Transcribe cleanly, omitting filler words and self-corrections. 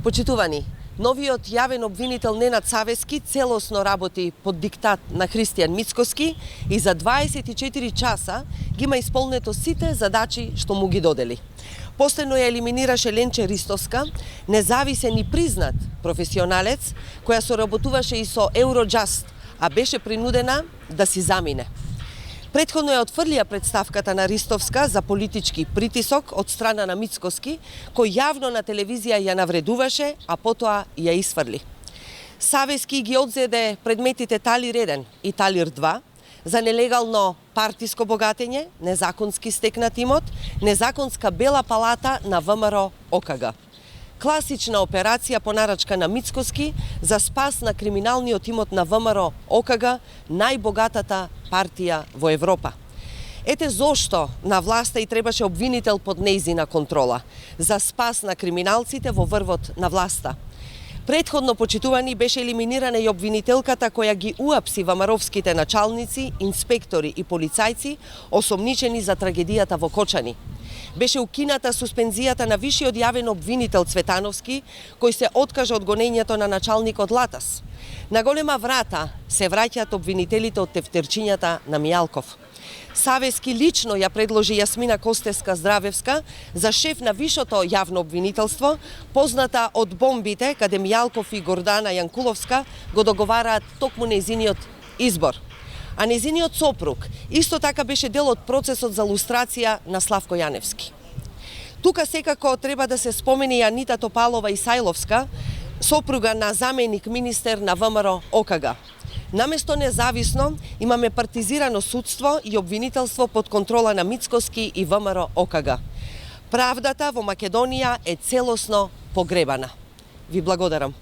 Почитувани, новиот јавен обвинител Ненад Савески целосно работи под диктат на Христијан Мицкоски и за 24 часа ги има исполнето сите задачи што му ги додели. Постојано ја елиминираше Ленче Ристовска, независен и признат професионалец, која соработуваше и со Евроджаст, а беше принудена да си замине. Претходно ја отфрлија представката на Ристовска за политички притисок од страна на Мицкоски, кој јавно на телевизија ја навредуваше, а потоа ја исфрли. Савески ги одзеде предметите Талир 1 и Талир 2 за нелегално партиско богатење, незаконски стекнат имот, незаконска бела палата на ВМРО ОКГ. Класична операција по нарачка на Мицкоски за спас на криминалниот имот на ВМРО ОКГ, најбогатата партија во Европа. Ете зошто на власта и требаше обвинител под нејзина контрола, за спас на криминалците во врвот на власта. Претходно, почитувани, беше елиминирана и обвинителката која ги уапси ВМРО-вските началници, инспектори и полицајци, осомничени за трагедијата во Кочани. Беше укината суспензијата на вишиот јавен обвинител Цветановски, кој се откажа од гонењето на началникот Латас. На голема врата се враќаат обвинителите од тефтерчињата на Мијалков. Савески лично ја предложи Јасмина Костевска-Здравевска за шеф на вишото јавно обвинителство, позната од бомбите каде Мијалков и Гордана Јанкуловска го договараат токму нејзиниот избор. А нејзиниот сопруг исто така беше дел од процесот за лустрација на Славко Јаневски. Тука секако треба да се спомени и Анита Топалова-Исајловска, сопруга на заменик министер на ВМРО ОКГ. Наместо независно имаме партизирано судство и обвинителство под контрола на Мицкоски и ВМРО ОКГ. Правдата во Македонија е целосно погребана. Ви благодарам.